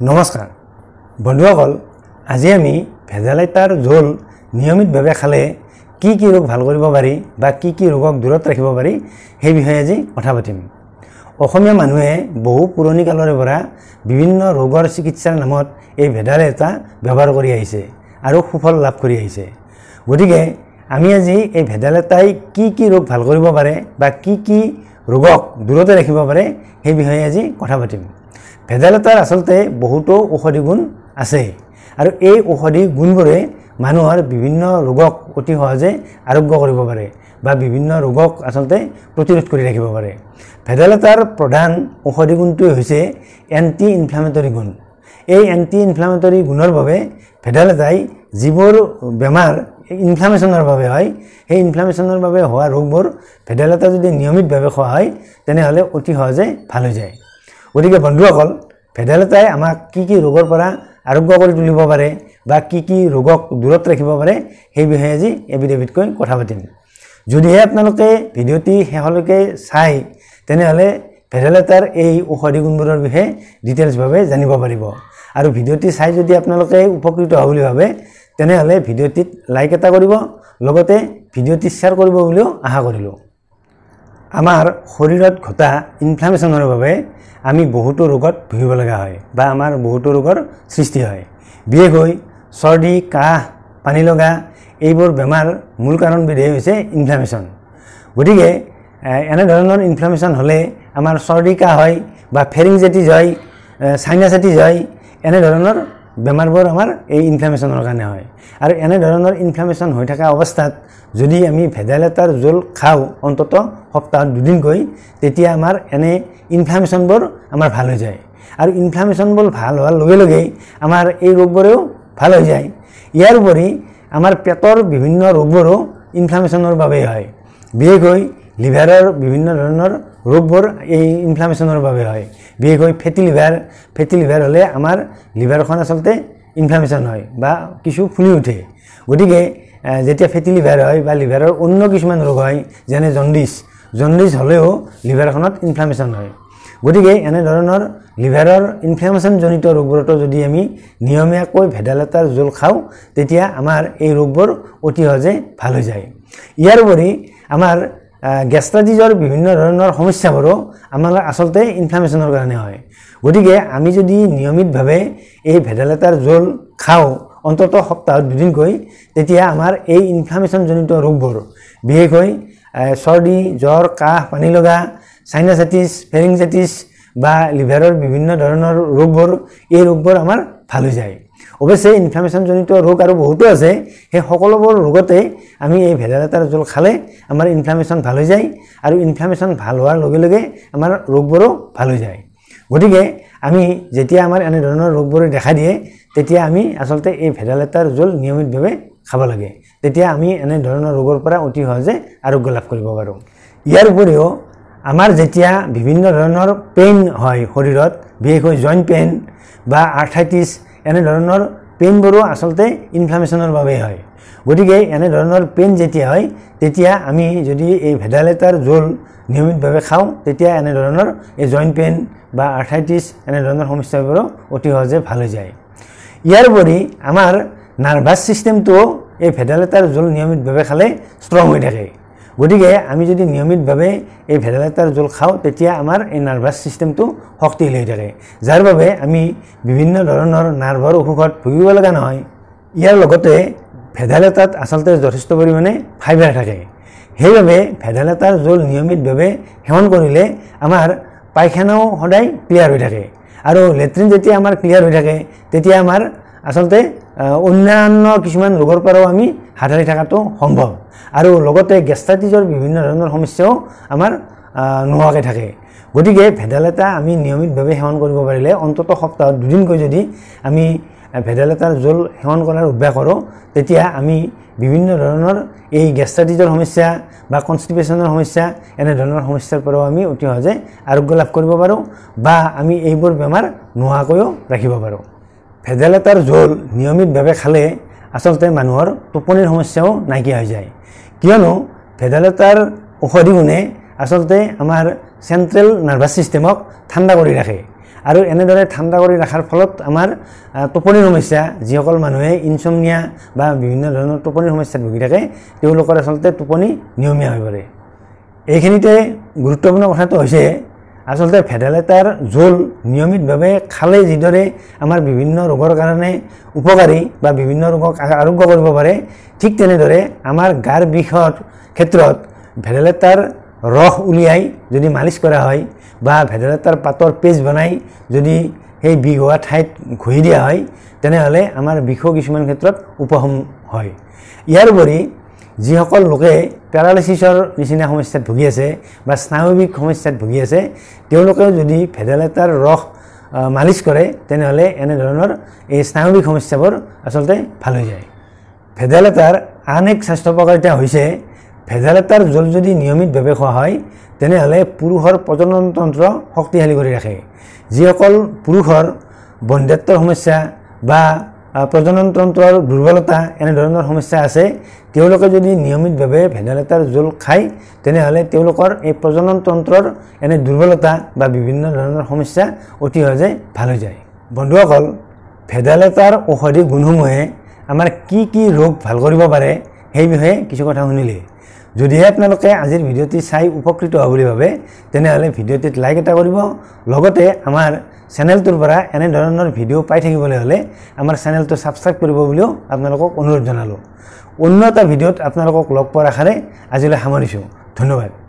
নমস্কাৰ বন্ধুসকল, আজি আমি ভেদাইলতাৰ জোল নিয়মিতভাৱে খালে কি কি ৰোগ ভাল কৰিব পাৰি বা কি কি ৰোগক দূৰত ৰাখিব পাৰি সেই বিষয়ে আজি কথা পাতিম। অসমীয়া মানুহে বহু পুৰণি কালৰে পৰা বিভিন্ন ৰোগৰ চিকিৎসাৰ নামত এই ভেদাইলতা ব্যৱহাৰ কৰি আহিছে আৰু সুফল লাভ কৰি আহিছে। গতিকে আমি আজি এই ভেদাইলতাই কি কি ৰোগ ভাল কৰিব পাৰে বা কি কি ৰোগক দূৰত ৰাখিব পাৰে সেই বিষয়ে আজি কথা পাতিম। ভেদাইলতাৰ আচলতে বহুতো ঔষধি গুণ আছে আৰু এই ঔষধি গুণবোৰে মানুহৰ বিভিন্ন ৰোগক অতি সহজে আৰোগ্য কৰিব পাৰে বা বিভিন্ন ৰোগক আচলতে প্ৰতিৰোধ কৰি ৰাখিব পাৰে। ভেদাইলতাৰ প্ৰধান ঔষধি গুণটো হৈছে এণ্টি ইনফ্লামেটৰী গুণ। এই এণ্টি ইনফ্লামেটৰী গুণৰ বাবে ভেদাইলতাই যিবোৰ বেমাৰ ইনফ্লামেশ্যনৰ বাবে হয় সেই ইনফ্লামেশ্যনৰ বাবে হোৱা ৰোগবোৰ ভেদাইলতা যদি নিয়মিতভাৱে খোৱা হয় তেনেহ'লে অতি সহজে ভাল হৈ যায়। গতিকে বন্ধুসকল, ভেদাইলতাই আমাক কি কি ৰোগৰ পৰা আৰোগ্য কৰি তুলিব পাৰে বা কি কি ৰোগক দূৰত ৰাখিব পাৰে সেই বিষয়ে আজি এবিধ-এবিধকৈ কথা পাতিম। যদিহে আপোনালোকে ভিডিঅ'টি শেষলৈকে চাই তেনেহ'লে ভেদাইলতাৰ এই ঔষধি গুণবোৰৰ বিষয়ে ডিটেইলছভাৱে জানিব পাৰিব। আৰু ভিডিঅ'টি চাই যদি আপোনালোকে উপকৃত হোৱা বুলি ভাবে তেনেহ'লে ভিডিঅ'টিত লাইক এটা কৰিব, লগতে ভিডিঅ'টি শ্বেয়াৰ কৰিব বুলিও আশা কৰিলোঁ। আমাৰ শৰীৰত ঘটা ইনফ্লামেশ্যনৰ বাবে আমি বহুতো ৰোগত ভুগিব লগা হয় বা আমাৰ বহুতো ৰোগৰ সৃষ্টি হয়। বিশেষকৈ চৰ্দি, কাহ, পানী লগা এইবোৰ বেমাৰ মূল কাৰণবিধেই হৈছে ইনফ্লামেশ্যন। গতিকে এনেধৰণৰ ইনফ্লামেশ্যন হ'লে আমাৰ চৰ্দি কাহ হয় বা ফেৰিংজাইটিছ হয়, চাইনাচাইটিছ হয়, এনেধৰণৰ বেমাৰবোৰ আমাৰ এই ইনফ্লামেশ্যনৰ কাৰণে হয়। আৰু এনেধৰণৰ ইনফ্লামেশ্যন হৈ থকা অৱস্থাত যদি আমি ভেদাইলতাৰ জোল খাওঁ অন্ততঃ সপ্তাহত দুদিনকৈ, তেতিয়া আমাৰ এনে ইনফ্লামেশ্যনবোৰ আমাৰ ভাল হৈ যায়। আৰু ইনফ্লামেশ্যনবোৰ ভাল হোৱাৰ লগে লগেই আমাৰ এই ৰোগবোৰেও ভাল হৈ যায়। ইয়াৰ উপৰি আমাৰ পেটৰ বিভিন্ন ৰোগবোৰো ইনফ্লামেশ্যনৰ বাবেই হয়। বিশেষকৈ লিভাৰৰ বিভিন্ন ধৰণৰ ৰোগবোৰ এই ইনফ্লামেশ্যনৰ বাবে হয়। বিশেষকৈ ফেটি লিভাৰ হ'লে আমাৰ লিভাৰখন আচলতে ইনফ্লামেশ্যন হয় বা কিছু ফুলি উঠে। গতিকে যেতিয়া ফেটি লিভাৰ হয় বা লিভাৰৰ অন্য কিছুমান ৰোগ হয় যেনে জণ্ডিছ হ'লেও লিভাৰখনত ইনফ্লামেশ্যন হয়। গতিকে এনেধৰণৰ লিভাৰৰ ইনফ্লামেশ্যনজনিত ৰোগবোৰতো যদি আমি নিয়মীয়াকৈ ভেদাইলতাৰ জোল খাওঁ তেতিয়া আমাৰ এই ৰোগবোৰ অতি সহজে ভাল হৈ যায়। ইয়াৰ উপৰি আমাৰ গেষ্ট্ৰাইটিছৰ বিভিন্ন ধৰণৰ সমস্যাবোৰো আমাৰ আচলতে ইনফ্লামেশ্যনৰ কাৰণে হয়। গতিকে আমি যদি নিয়মিতভাৱে এই ভেদাইলতাৰ জোল খাওঁ অন্ততঃ সপ্তাহত দুদিনকৈ, তেতিয়া আমাৰ এই ইনফ্লামেশ্যনজনিত ৰোগবোৰ বিশেষকৈ চৰ্দি, জ্বৰ, কাহ, পানী লগা, চাইনাচাইটিছ, ফেৰিংজাইটিছ বা লিভাৰৰ বিভিন্ন ধৰণৰ ৰোগবোৰ এই ৰোগবোৰ আমাৰ ভাল হৈ যায়। অৱশ্যে ইনফ্লামেশ্যনজনিত ৰোগ আৰু বহুতো আছে, সেই সকলোবোৰ ৰোগতে আমি এই ভেদাইলতাৰ জোল খালে আমাৰ ইনফ্লামেশ্যন ভাল হৈ যায় আৰু ইনফ্লামেশ্যন ভাল হোৱাৰ লগে লগে আমাৰ ৰোগবোৰো ভাল হৈ যায়। গতিকে আমি যেতিয়া আমাৰ এনেধৰণৰ ৰোগবোৰে দেখা দিয়ে তেতিয়া আমি আচলতে এই ভেদাইলতাৰ জোল নিয়মিতভাৱে খাব লাগে। তেতিয়া আমি এনেধৰণৰ ৰোগৰ পৰা অতি সহজে আৰোগ্য লাভ কৰিব পাৰোঁ। ইয়াৰ উপৰিও আমাৰ যেতিয়া বিভিন্ন ধৰণৰ পেইন হয় শৰীৰত, বিশেষকৈ জইণ্ট পেইন বা আৰ্থ্ৰাইটিছ, এনেধৰণৰ পেইনবোৰো আচলতে ইনফ্লামেশ্যনৰ বাবেই হয়। গতিকে এনেধৰণৰ পেইন যেতিয়া হয় তেতিয়া আমি যদি এই ভেদাইলতাৰ জোল নিয়মিতভাৱে খাওঁ তেতিয়া এনেধৰণৰ এই জইণ্ট পেইন বা আৰ্থ্ৰাইটিছ এনেধৰণৰ সমস্যাবোৰো অতি সহজে ভাল হৈ যায়। ইয়াৰ উপৰি আমাৰ নাৰ্ভাছ ছিষ্টেমটোও এই ভেদাইলতাৰ জোল নিয়মিতভাৱে খালে ষ্ট্ৰং হৈ থাকে। গতিকে আমি যদি নিয়মিতভাৱে এই ভেদাইলতাৰ জোল খাওঁ তেতিয়া আমাৰ এই নাৰ্ভাছ ছিষ্টেমটো শক্তিশালী হৈ থাকে, যাৰ বাবে আমি বিভিন্ন ধৰণৰ নাৰ্ভৰ অসুখত ভুগিব লগা নহয়। ইয়াৰ লগতে ভেদাইলতাত আচলতে যথেষ্ট পৰিমাণে ফাইবাৰ থাকে। সেইবাবে ভেদাইলতাৰ জোল নিয়মিতভাৱে সেৱন কৰিলে আমাৰ পায়খানাও সদায় ক্লিয়াৰ হৈ থাকে আৰু লেট্ৰিন যেতিয়া আমাৰ ক্লিয়াৰ হৈ থাকে তেতিয়া আমাৰ আচলতে অন্যান্য কিছুমান ৰোগৰ পৰাও আমি হাত সাৰি থকাটো সম্ভৱ। আৰু লগতে গেষ্ট্ৰাইটিছৰ বিভিন্ন ধৰণৰ সমস্যাও আমাৰ নোহোৱাকৈ থাকে। গতিকে ভেদাইলতা আমি নিয়মিতভাৱে সেৱন কৰিব পাৰিলে অন্ততঃ সপ্তাহত দুদিনকৈ যদি আমি ভেদাইলতাৰ জোল সেৱন কৰাৰ অভ্যাস কৰোঁ তেতিয়া আমি বিভিন্ন ধৰণৰ এই গেষ্ট্ৰাইটিছৰ সমস্যা বা কনষ্টিপেশ্যনৰ সমস্যা এনেধৰণৰ সমস্যাৰ পৰাও আমি অতি সহজে আৰোগ্য লাভ কৰিব পাৰোঁ বা আমি এইবোৰ বেমাৰ নোহোৱাকৈও ৰাখিব পাৰোঁ। ভেদাইলতাৰ জোল নিয়মিতভাৱে খালে আচলতে মানুহৰ টোপনিৰ সমস্যাও নাইকিয়া হৈ যায়, কিয়নো ভেদাইলতাৰ ঔষধি গুণে আচলতে আমাৰ চেণ্ট্ৰেল নাৰ্ভাছ ছিষ্টেমক ঠাণ্ডা কৰি ৰাখে আৰু এনেদৰে ঠাণ্ডা কৰি ৰাখাৰ ফলত আমাৰ টোপনিৰ সমস্যা যিসকল মানুহে ইনচমনিয়া বা বিভিন্ন ধৰণৰ টোপনিৰ সমস্যাত ভুগি থাকে তেওঁলোকৰ আচলতে টোপনি নিয়মীয়া হৈ পৰে। এইখিনিতে গুৰুত্বপূৰ্ণ কথাটো হৈছে আচলতে ভেদাইলতাৰ জোল নিয়মিতভাৱে খালে যিদৰে আমাৰ বিভিন্ন ৰোগৰ কাৰণে উপকাৰী বা বিভিন্ন ৰোগক আৰোগ্য কৰিব পাৰে, ঠিক তেনেদৰে আমাৰ গাৰ বিষৰ ক্ষেত্ৰত ভেদাইলতাৰ ৰস উলিয়াই যদি মালিচ কৰা হয় বা ভেদাইলতাৰ পাতৰ পেষ্ট বনাই যদি সেই বিষ হোৱা ঠাইত ঘঁহি দিয়া হয় তেনেহ'লে আমাৰ বিষো কিছুমান ক্ষেত্ৰত উপশম হয়। ইয়াৰ উপৰি যিসকল লোকে পেৰালাইচিছৰ নিচিনা সমস্যাত ভুগি আছে বা স্নায়ৱিক সমস্যাত ভুগি আছে তেওঁলোকেও যদি ভেদাইলতাৰ ৰস মালিচ কৰে তেনেহ'লে এনেধৰণৰ এই স্নায়ৱিক সমস্যাবোৰ আচলতে ভাল হৈ যায়। ভেদাইলতাৰ আন এক স্বাস্থ্য উপকাৰিতা হৈছে ভেদাইলতাৰ জোল যদি নিয়মিতভাৱে খোৱা হয় তেনেহ'লে পুৰুষৰ প্ৰজনন তন্ত্ৰ শক্তিশালী কৰি ৰাখে। যিসকল পুৰুষৰ বন্ধ্যাত্বৰ সমস্যা বা প্ৰজনন তন্ত্ৰৰ দুৰ্বলতা এনেধৰণৰ সমস্যা আছে তেওঁলোকে যদি নিয়মিতভাৱে ভেদাইলতাৰ জোল খায় তেনেহ'লে তেওঁলোকৰ এই প্ৰজনন তন্ত্ৰৰ এনে দুৰ্বলতা বা বিভিন্ন ধৰণৰ সমস্যা অতি সহজে ভাল হৈ যায়। বন্ধুসকল, ভেদাইলতাৰ ঔষধি গুণসমূহে আমাৰ কি ৰোগ ভাল কৰিব পাৰে সেই বিষয়ে কিছু কথা শুনিলে। যদিহে আপোনালোকে আজিৰ ভিডিঅ'টি চাই উপকৃত হোৱা বুলি ভাবে তেনেহ'লে ভিডিঅ'টিত লাইক এটা কৰিব। লগতে আমাৰ চেনেলটোৰ পৰা এনেধৰণৰ ভিডিঅ' পাই থাকিবলৈ হ'লে আমাৰ চেনেলটো ছাবস্ক্ৰাইব কৰিব বুলিও আপোনালোকক অনুৰোধ জনালোঁ। অন্য এটা ভিডিঅ'ত আপোনালোকক লগ পোৱাৰ আশাৰে আজিলৈ সামৰিছোঁ। ধন্যবাদ।